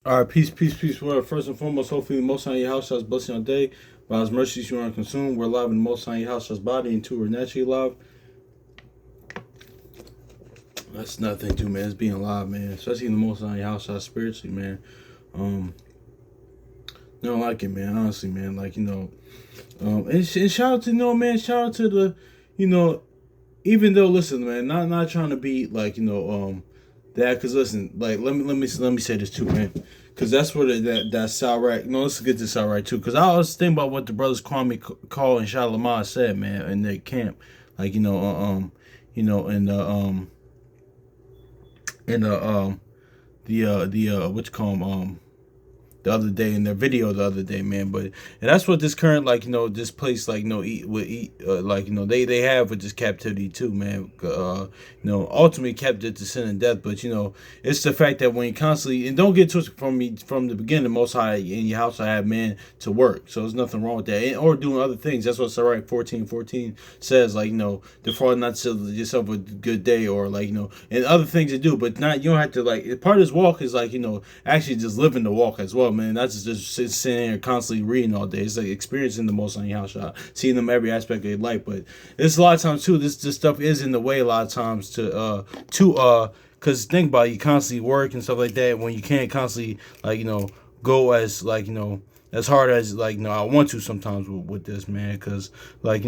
All right, peace, peace, peace. Well, first and foremost, hopefully the Most High in your house shall bless your day. By His mercies you are consumed. We're alive in the Most High in your house shall body, and two are naturally alive. That's another thing too, man. It's being alive, man. Especially in the Most High in your house shall spiritually, man. Um, I don't like it, man. Honestly, man. Like and shout out to man. Shout out to the, you know, even though listen, man, not trying to be like that, because listen, like let me say this too, man, because that's what that Salrak. No, let's get this Salrak too, because I was thinking about what the brothers Kwame Call and Shalimar said, man, in their camp, like in the what you call 'em, the other day in their video the other day, man. But and that's what this current this place they have with this captivity too, man. Ultimately kept it to sin and death, but it's the fact that when you constantly and don't get twisted from me from the beginning, the Most High in your house I have man to work, so there's nothing wrong with that, or doing other things. That's what Sirach 14:14 says, defraud not to yourself a good day, or and other things to do, but not you don't have to part of this walk is actually just living the walk as well, man. That's just sitting here constantly reading all day. It's like experiencing the Most on your house shot, seeing them every aspect of your life. But it's a lot of times too. This stuff is in the way a lot of times because think about it, you constantly work and stuff like that when you can't constantly go as hard as I want to sometimes with this, man, because but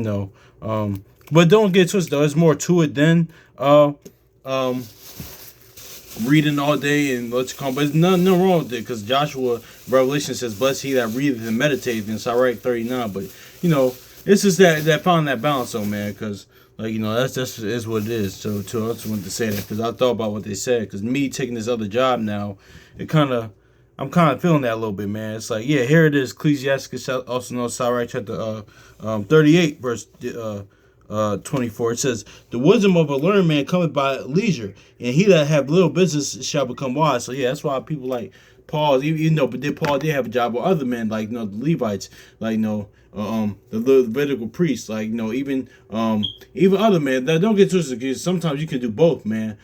don't get twisted though. There's more to it than um reading all day and let's come, but there's nothing wrong with it, because Joshua Revelation says, "Blessed he that readeth and meditates." In Sirach 39, but it's just that finding that balance, though, man, because that's is what it is. So I just wanted to say that because I thought about what they said, because me taking this other job now, I'm kind of feeling that a little bit, man. It's like, yeah, here it is, Ecclesiastes, also known as Sirach chapter 38, verse 24. It says, "The wisdom of a learned man cometh by leisure, and he that have little business shall become wise." So yeah, that's why people like Paul, even though but Paul did have a job with other men, the Levites, the Levitical priests, even other men. That don't get twisted, because sometimes you can do both, man.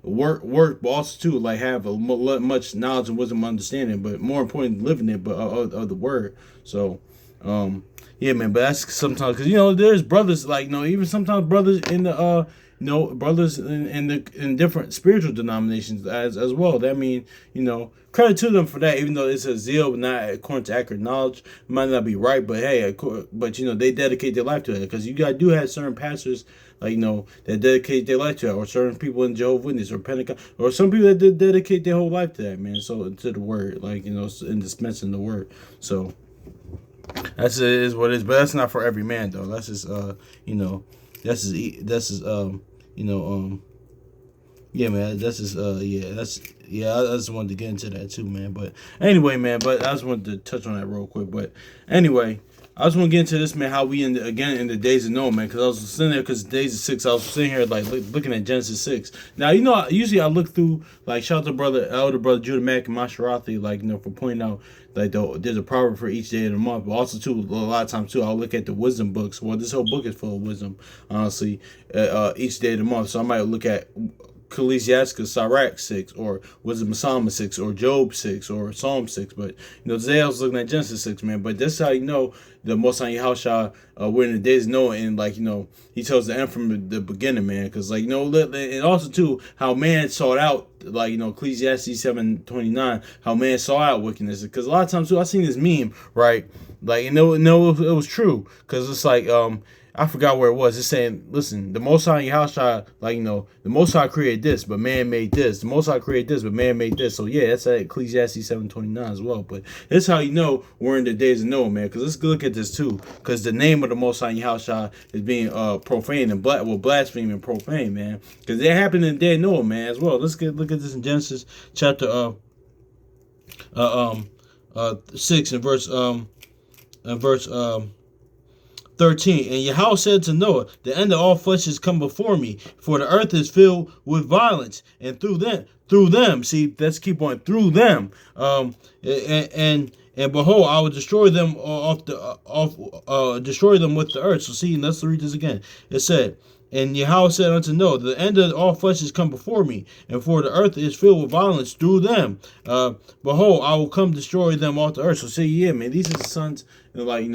Work, but also too have much knowledge and wisdom, and understanding, but more important, living it, but of the word. So, yeah, man, but that's sometimes because there's brothers even sometimes brothers in the brothers in different spiritual denominations as well. That mean credit to them for that, even though it's a zeal, but not according to accurate knowledge. It might not be right, but hey, but they dedicate their life to it, because you guys do have certain pastors that dedicate their life to it, or certain people in Jehovah's Witness or Pentecost, or some people that dedicate their whole life to that, man. So to the word, in dispensing the word. So. That's is what it is, but that's not for every man though. That's just yeah, man. That's just I just wanted to get into that too, man. But anyway, man. But I just wanted to touch on that real quick. But anyway, I just want to get into this, man. How we in the days of Noah, man. Because I was sitting there, because days of 6, I was sitting here looking at Genesis 6. Now usually I look through shout out to elder brother Judah Mack and Masharathi, for pointing out there's a proverb for each day of the month. But also too, a lot of times too, I'll look at the wisdom books. Well, this whole book is full of wisdom, honestly. Each day of the month, so I might look at Ecclesiastes Sirach 6, or was it Psalm 6, or Job 6, or Psalm 6. But today I was looking at Genesis 6, man. But that's how the Most High Yahushua, we're in the days of Noah, and he tells the end from the beginning, man. Because and also too, how man sought out, Ecclesiastes 7:29, how man saw out wickedness. Because a lot of times too, I seen this meme, right? It was true, because it's I forgot where it was. It's saying, listen, the Most High in your house, the Most High created this, but man made this. The Most High created this, but man made this. So yeah, that's at Ecclesiastes 7:29 as well. But that's how we're in the days of Noah, man. Because let's look at this too. Because the name of the Most High in your house is being profaned and blasphemed and profaned, man. Because it happened in the day of Noah, man, as well. Let's look at this in Genesis chapter 6 and verse 13. And Yahweh said to Noah, "The end of all flesh is come before me, for the earth is filled with violence, and through them, see, let's keep on, through them, and behold, I will destroy them destroy them with the earth." So see, let's read this again. It said, And Yahweh said unto Noah, the end of all flesh is come before me, and for the earth is filled with violence through them. Behold, I will come destroy them off the earth. So say, yeah, man, these are the sons, like,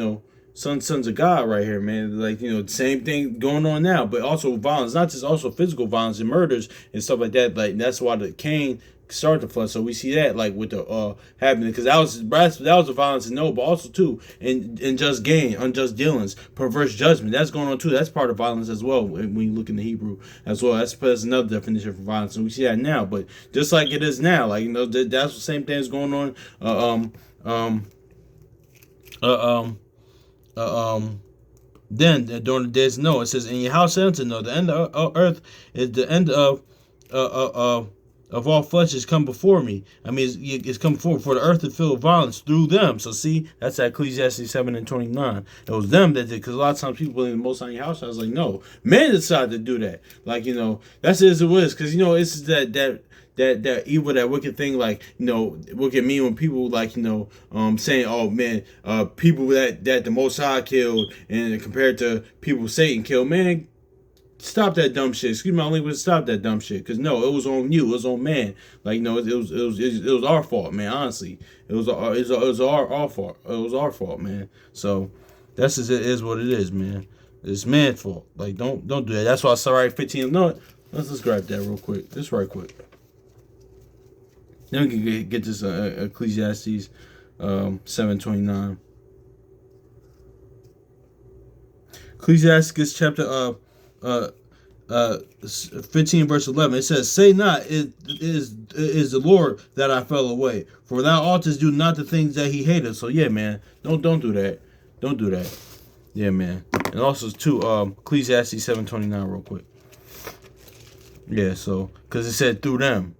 sons of God right here, man. Like, the same thing going on now, but also violence, not just also physical violence and murders and stuff like that. Like, that's why the Cain started the flood. So we see that, like, with the happening, because that was the violence in Noah, but also too in just gain, unjust dealings, perverse judgment. That's going on too. That's part of violence as well when you look in the Hebrew as well. That's another definition for violence, and we see that now. But just like it is now, like, that's the same thing that's going on. Then during the days of Noah, it says, "In your house said unto Noah, the end of earth is the end of all flesh is come before me." I mean, it's come before, for the earth is filled with violence through them. So see, that's Ecclesiastes 7:29. It was them that did, because a lot of times people in the Most High house, I was like, no, men decided to do that. Like, that's as it was, because it's that evil, that wicked thing, like, look at me when people, like, saying, oh man, people that the Most High killed, and compared to people Satan killed, man. Stop that dumb shit. Excuse my language. Stop that dumb shit. Cause no, it was on you. It was on man. Like, it was our fault, man. Honestly, it was our fault. It was our fault, man. So that's just, it is what it is, man. It's man's fault. Like, don't do that. That's why I saw right 15. No, let's just grab that real quick. Just right quick. Then we can get this Ecclesiastes 7:29. Ecclesiastes chapter 15 verse 11. It says, "Say not, it is the Lord that I fell away, for thou oughtest do not the things that he hated." So yeah, man, don't do that. Don't do that. Yeah, man. And also too, Ecclesiastes 7:29 real quick. Yeah, so because it said through them.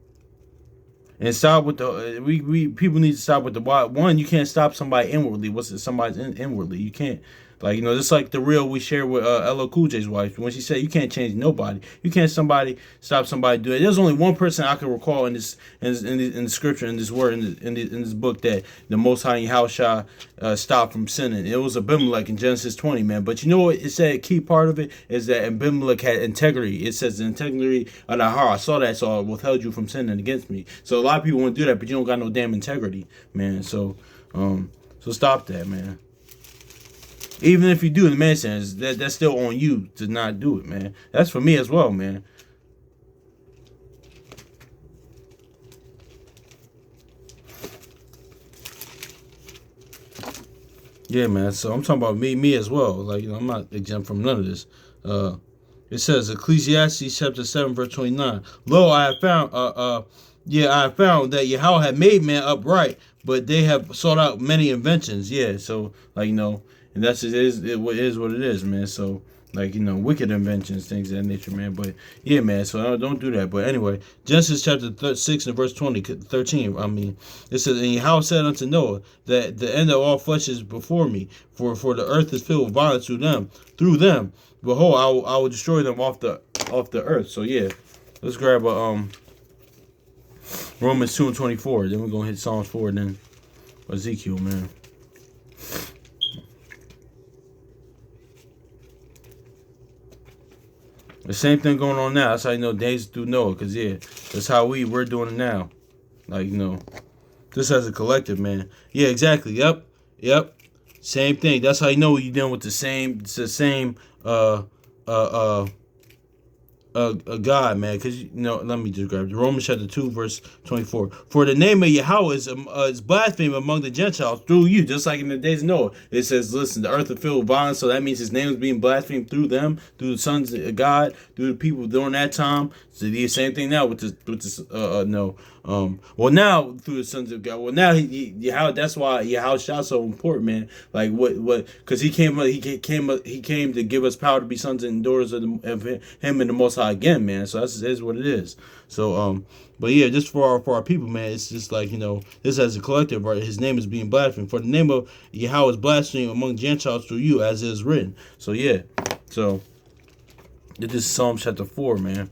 And stop with the we people need to stop with the why. One, you can't stop somebody inwardly. What's it? Somebody's inwardly. You can't, like, just like the real we share with LL Cool J's wife when she said you can't change nobody. You can't stop somebody doing it. There's only one person I can recall in the scripture, in this word, in this book, that the Most High Yahushua stopped from sinning. It was Abimelech in Genesis 20, man. But you know what it said? A key part of it is that Abimelech had integrity. It says the integrity of the heart. I saw that, so I withheld you from sinning against me. So a lot of people want to do that, but you don't got no damn integrity, man. So stop that, man. Even if you do, the man says that's still on you to not do it, man. That's for me as well, man. Yeah, man. So I'm talking about me as well. Like, I'm not exempt from none of this. It says Ecclesiastes chapter 7 verse 29. Lo, I have found I have found that Yahweh had made man upright, but they have sought out many inventions. Yeah, so, like, and that's it is what it is, man. So, like, wicked inventions, things of that nature, man. But yeah, man. So don't do that. But anyway, Genesis chapter 6 and verse 13. I mean, it says, "And Yahweh said unto Noah, that the end of all flesh is before me, for the earth is filled with violence through them. Behold, I will destroy them off the earth." So yeah, let's grab Romans 2:24. Then we're gonna hit Psalms 4, and then Ezekiel, man. The same thing going on now. That's how you know days through Noah, because yeah, that's how we're doing it now. Like, just as a collective, man. Yeah, exactly. Yep. Same thing. That's how you know you're dealing with the same God, man, because let me just grab it. Romans chapter 2 verse 24. "For the name of Yahweh is blasphemed among the Gentiles through you," just like in the days of Noah. It says, listen, the earth is filled with violence, so that means his name is being blasphemed through them, through the sons of God, through the people during that time. So the same thing now with this well, now through the sons of God. Well, now that's why Yahweh's so important, man. Like, what because he came to give us power to be sons and daughters of him and the Most High again, man. So that's is what it is. So but yeah, just for our people, man, it's just like, this as a collective, right? His name is being blasphemed. For the name of Yahweh is blasphemed among Gentiles through you, as is written. So yeah, so this is Psalm chapter 4, man.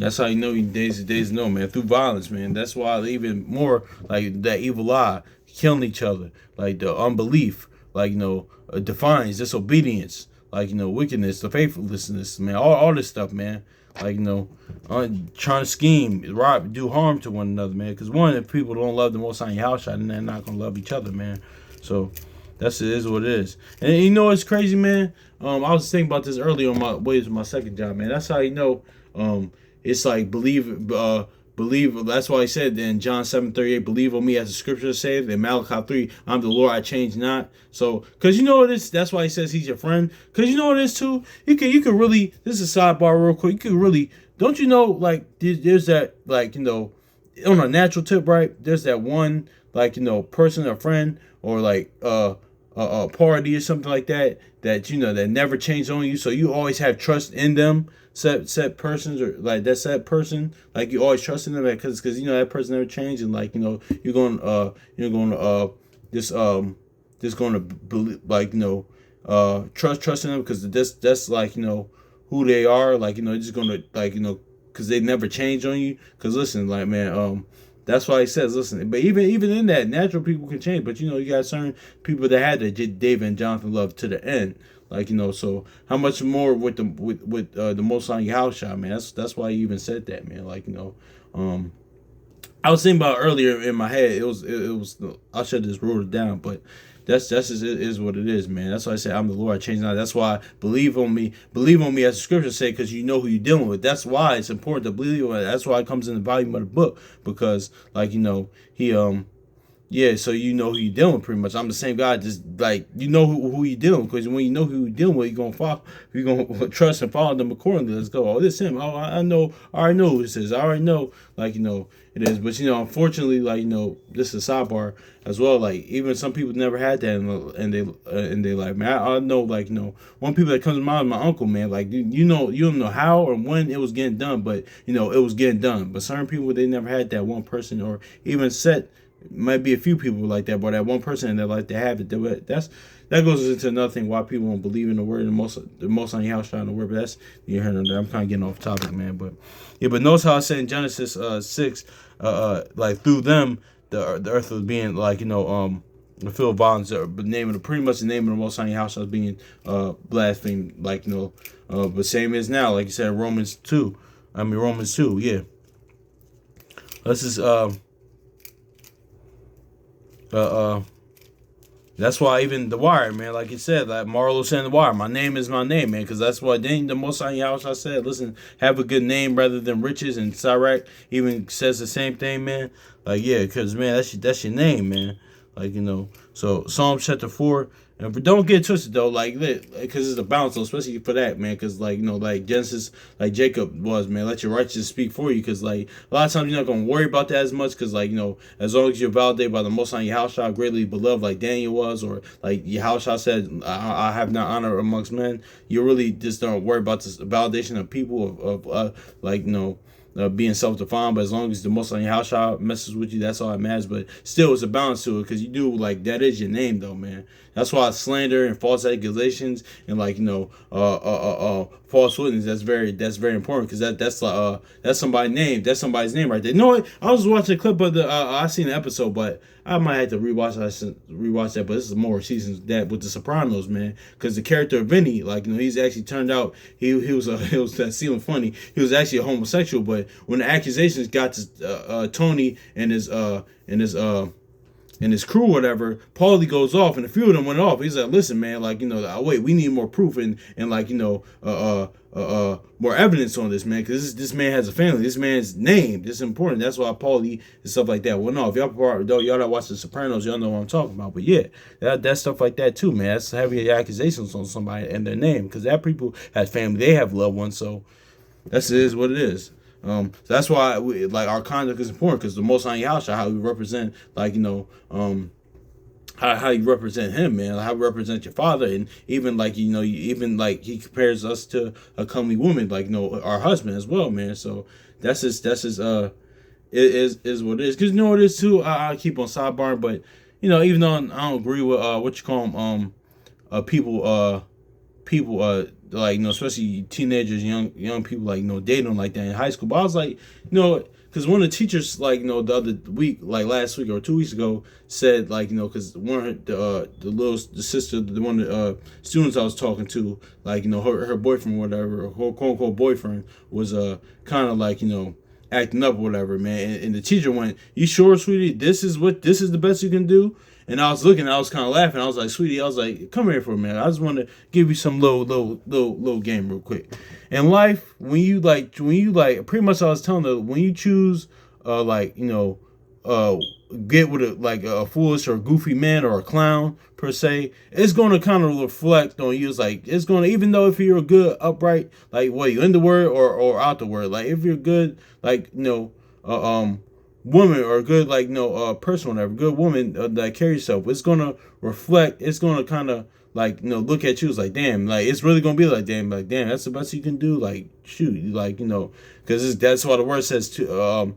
That's how you know you days know, man. Through violence, man. That's why even more like that evil eye, killing each other, like the unbelief, like defiance, disobedience, like wickedness, the faithlessness, man. All this stuff, man. Like trying to scheme, rob, do harm to one another, man. Because one, if people don't love the Most High house, then they're not gonna love each other, man. So that's it is what it is. And you know it's crazy, man. I was thinking about this earlier on my way to my second job, man. That's how you know. It's like believe. That's why he said in John 7:38, believe on me as the scripture says. In Malachi 3, I'm the Lord, I change not. So, cause you know what it is. That's why he says he's your friend. Cause you know what it is too. You could really. This is a sidebar real quick. You could really. Don't you know like there's that like on a natural tip, right? There's that one like person or friend or like a party or something like that that that never changes on you. So you always have trust in them. Set persons or like that set person, like you always trust in them because that person never changed, and like you're going just going to believe, like trust in them because that's like who they are, like just going to like because they never change on you. Because listen, like man, that's why he says, listen, but even in that, natural people can change, but you got certain people that had that David and Jonathan love to the end. Like so how much more with the Most High house shot, man. That's why he even said that, man. Like I was thinking about earlier in my head. It was I should have just wrote it down, but that's just it is what it is, man. That's why I say I'm the Lord, I change not. That's why believe on me as the scriptures say, because you know who you're dealing with. That's why it's important to believe on it. That's why it comes in the volume of the book, because like he yeah, so you know who you're dealing with pretty much. I'm the same guy, just like who you're dealing with, because when you know who you're dealing with, you're gonna trust and follow them accordingly. Let's go. Oh, this him. Oh, I know. I already know who this is. I already know. Like it is. But unfortunately, like this is a sidebar as well. Like even some people never had that, and they like, man, I know like one people that comes to mind is my uncle, man. Like you don't know how or when it was getting done, but it was getting done. But certain people, they never had that one person or even set. Might be a few people like that, but that one person that like to have it. That goes into another thing why people don't believe in the word. The most on your house trying to word, but that's I'm kind of getting off topic, man. But yeah, but notice how I said in Genesis 6, like through them the earth was being like the field of violence, pretty much the name of the most on your house was being blasphemed, like but same as now, like you said, Romans 2, yeah. This is that's why even The Wire, man, like you said, like Marlo said in The Wire, my name is my name, man, because that's why then the Most High house I said, listen, have a good name rather than riches, and Sirach even says the same thing, man. Like yeah, because man, that's your name, man. Like so Psalm chapter 4. And don't get twisted though, like because it's a balance, especially for that, man. Because like like Genesis, like Jacob was, man. Let your righteousness speak for you, because like a lot of times you're not gonna worry about that as much, because like as long as you're validated by the Most High Yahushua, greatly beloved, like Daniel was, or like Yahushua said, I have not honor amongst men. You really just don't worry about this validation of people of like being self-defined, but as long as the Most High Yahushua messes with you, that's all that matters. But still, it's a balance to it, because you do like that is your name, though, man. That's why slander and false accusations and like false witness, that's very important, because that's somebody's name. That's somebody's name right there. You know what? I was watching a clip of I seen an episode, but I might have to rewatch that. But this is more seasons that with the Sopranos, man, because the character of Vinny, like he's actually turned out he was that seeming funny. He was actually a homosexual, but when the accusations got to Tony and his crew, whatever, Paulie goes off, and a few of them went off. He's like, listen, man, like wait, we need more proof and like more evidence on this, man, because this man has a family. This man's name, this is important. That's why Paulie and stuff like that went off. Y'all that watch The Sopranos, y'all know what I'm talking about. But yeah, that stuff like that too, man. That's heavy accusations on somebody and their name, because that people have family, they have loved ones, so that's what it is. So that's why like our conduct is important, because the Most High Yahushua, how we represent, like how you represent him, man, like how you represent your father, and even like even like he compares us to a comely woman, like our husband as well, man. So that's his it is what it is, because it is too. I keep on sidebar, but even though I don't agree with what you call them, people like, especially teenagers, young people, like, dating them like that in high school. But I was like, because one of the teachers, like, the other week, like last week or 2 weeks ago, said, like, because one of the sister, the one of the students I was talking to, like, her boyfriend, whatever, her quote unquote boyfriend was kind of like, acting up or whatever, man. And the teacher went, "You sure, sweetie? This is the best you can do?" And I was looking, I was kind of laughing. I was like, "Sweetie," I was like, "Come here for a minute. I just want to give you some little game real quick." In life, when you pretty much I was telling her, when you choose, uh, get with a foolish or goofy man or a clown per se, it's going to kind of reflect on you. It's like, it's going to, even though if you're a good upright, like, what, you in the word or out the word, like, if you're good, like, woman, or a good, like, person, or whatever, good woman, that carry yourself, it's going to reflect, it's going to kind of, like, look at you. It's like, damn, like, it's really gonna be like, damn, that's the best you can do. Like, shoot, like, because that's what the word says to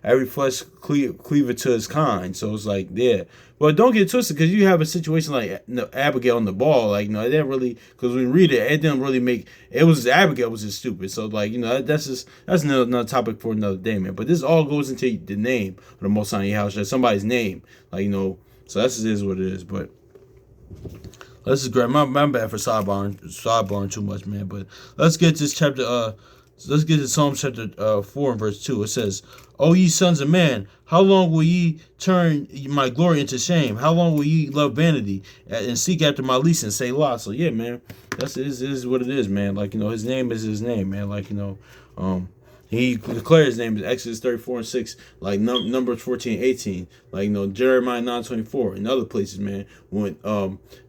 every flesh cleaver to his kind. So it's like, yeah. But don't get twisted, because you have a situation like Abigail on the ball. Like, it didn't really, because when you read it, it didn't really make, it was, Abigail was just stupid. So, like, that's another topic for another day, man. But this all goes into the name of the Most High House, somebody's name, like, so that's just is what it is. But let's just grab my bad for sidebarring too much, man. But let's get this chapter. Let's get to Psalm chapter 4 and verse 2. It says, "O ye sons of man, how long will ye turn my glory into shame? How long will ye love vanity and seek after my lease and say lie?" So yeah, man, this is what it is, man. Like, his name is his name, man. Like, he declared his name in Exodus 34:6, like Numbers 14:18, like, Jeremiah 9:24, and other places, man.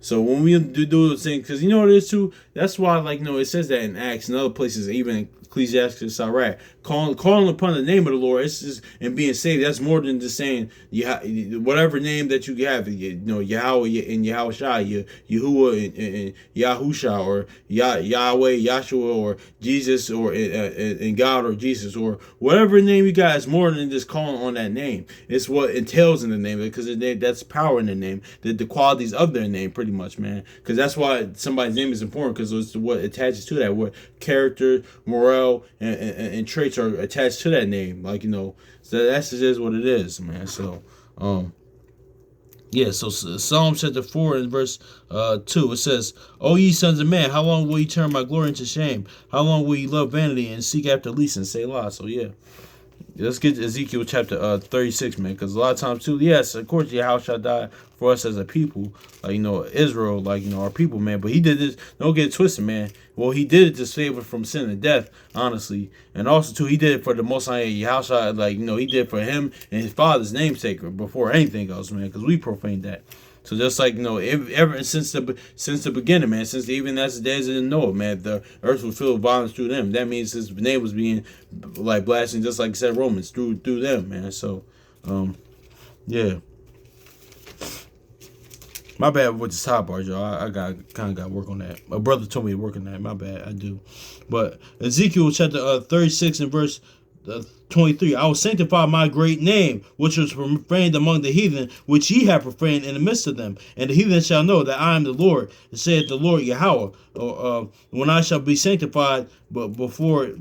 So when we do those things, because what it is too, that's why, like, it says that in Acts and other places, even in Ecclesiastes, Sirach, calling upon the name of the Lord, it's just, and being saved. That's more than just saying whatever name that you have, Yahweh and Yahweh Shai, Yahuwah and Yahusha, or Yahweh, Yahshua, or Jesus, or and God, or Jesus, or whatever name you got. Is more than just calling on that name. It's what entails in the name, because that's power in the name, the qualities of their name, pretty much, man. Because that's why somebody's name is important, because it's what attaches to that, what character, morale, and traits are attached to that name. Like, so that's just what it is, man. So yeah, so Psalm chapter 4 and verse 2, it says, "O ye sons of man, how long will ye turn my glory into shame? How long will ye love vanity and seek after lease and say lie?" So yeah, let's get to Ezekiel chapter 36, man, because a lot of times too, yes, of course, Yahweh shall die for us as a people, like, Israel, like, our people, man. But he did this, don't get it twisted, man. Well, he did it to save us from sin and death, honestly. And also too, he did it for the Most High Yahweh, like, he did it for him and his father's namesake before anything else, man, because we profaned that. So just like, ever since the beginning, man, since even as the days of Noah, man, the earth was filled with violence through them. That means his name was being, like, blasphemed, just like it said Romans, through them, man. So, yeah. My bad with the sidebar, y'all. I kind of got work on that. My brother told me to work on that. My bad, I do. But Ezekiel chapter 36 and verse 23, "I will sanctify my great name, which was profaned among the heathen, which ye have profaned in the midst of them. And the heathen shall know that I am the Lord, saith the Lord Yahweh, when I shall be sanctified before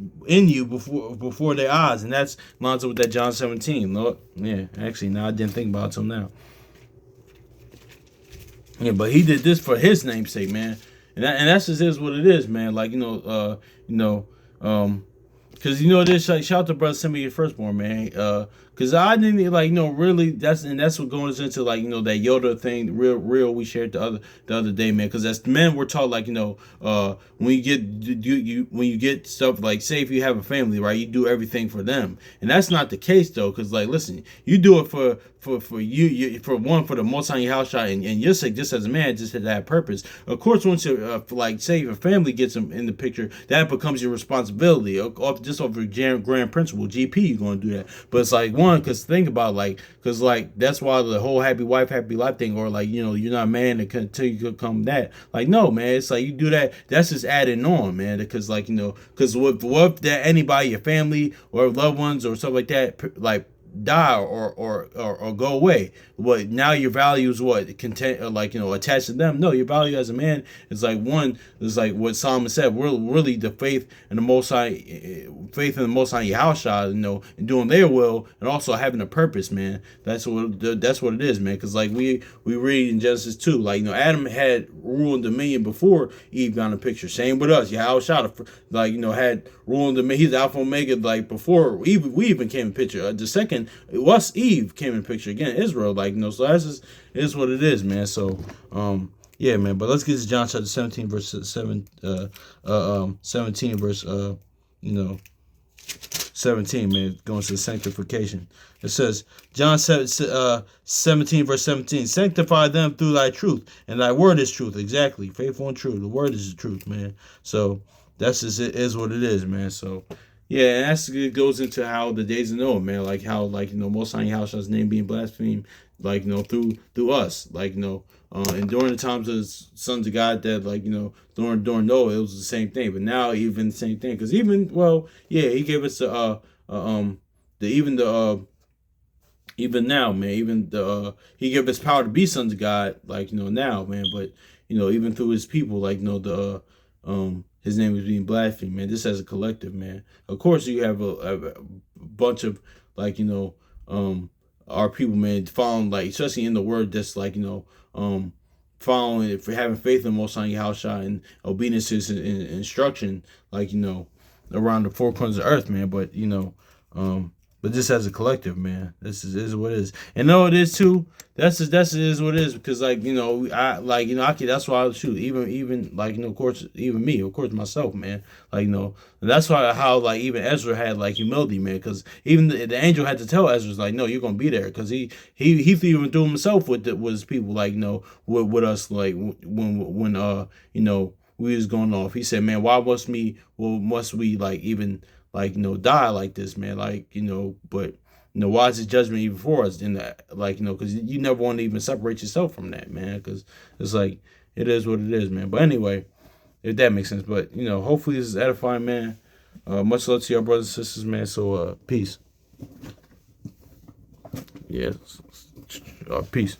their eyes." And that's lines up with that John 17. Lord, yeah, actually, now I didn't think about it till now. Yeah, but he did this for his namesake, man, and that's just is what it is, man. Like, because this, like, shout out to brother send me your firstborn, man. Because I didn't, like, really, that's what goes into, like, that Yoda thing, real we shared the other day, man. Because as men, we're taught, like, when you get stuff, like, say if you have a family, right, you do everything for them, and that's not the case though. Because, like, listen, you do it for you for the Most High House, and your sake, just as a man, just had that purpose. Of course, once you like, say if your family gets them in the picture, that becomes your responsibility. Just off your grand principle, GP, you're going to do that. But it's like, one, because think about, like, because, like, that's why the whole happy wife, happy life thing, or, like, you're not a man until you could come that. Like, no, man, it's like you do that. That's just adding on, man. Because, like, because what if that anybody, your family or loved ones or stuff like that, like, die or go away. What now? Your value is what content, like attached to them. No, your value as a man is like one is like what Solomon said. We're really the faith in the Most High, faith in the Most High Yahushua, and doing their will, and also having a purpose, man. That's what it is, man. Because like we read in Genesis 2, like Adam had rule and dominion before Eve got in the picture. Same with us. Yahushua, like had rule and dominion. He's Alpha Omega, like before we even came in picture. The second it was Eve came in picture again, Israel, like so that's just is what it is, man. So yeah, man. But let's get to John chapter 17, verse 17 verse 17, man, going to sanctification. It says, John 17, verse 17, sanctify them through thy truth, and thy word is truth. Exactly. Faithful and true. The word is the truth, man. So that's just it is what it is, man. So yeah, and that's it goes into how the days of Noah, man, like how Most High Yahshua's name being blasphemed, like through us, like and during the times of the sons of God that during Noah it was the same thing, but now even the same thing because he gave us even now, man, even he gave us power to be sons of God, like now, man, but even through his people, like his name is being blasphemed, man. This as a collective, man. Of course, you have a bunch of our people, man, following especially in the word that's following it for having faith in Most High Yahushua and obedience to his instruction, around the four corners of the earth, man. But just as a collective, man, this is what it is. And no, it is too. That's is what it is because I that's why I shoot even of course even me, of course myself, man, that's why how even Ezra had humility, man, because even the angel had to tell Ezra no, you're gonna be there because he even threw himself with his people with us when we was going off. He said, man, why must we even die like this, man, but why is his judgment even for us in that, because you never want to even separate yourself from that, man, because it's it is what it is, man. But anyway, if that makes sense, but hopefully this is edifying, man. Much love to your brothers and sisters, man. So peace. Yes. Peace.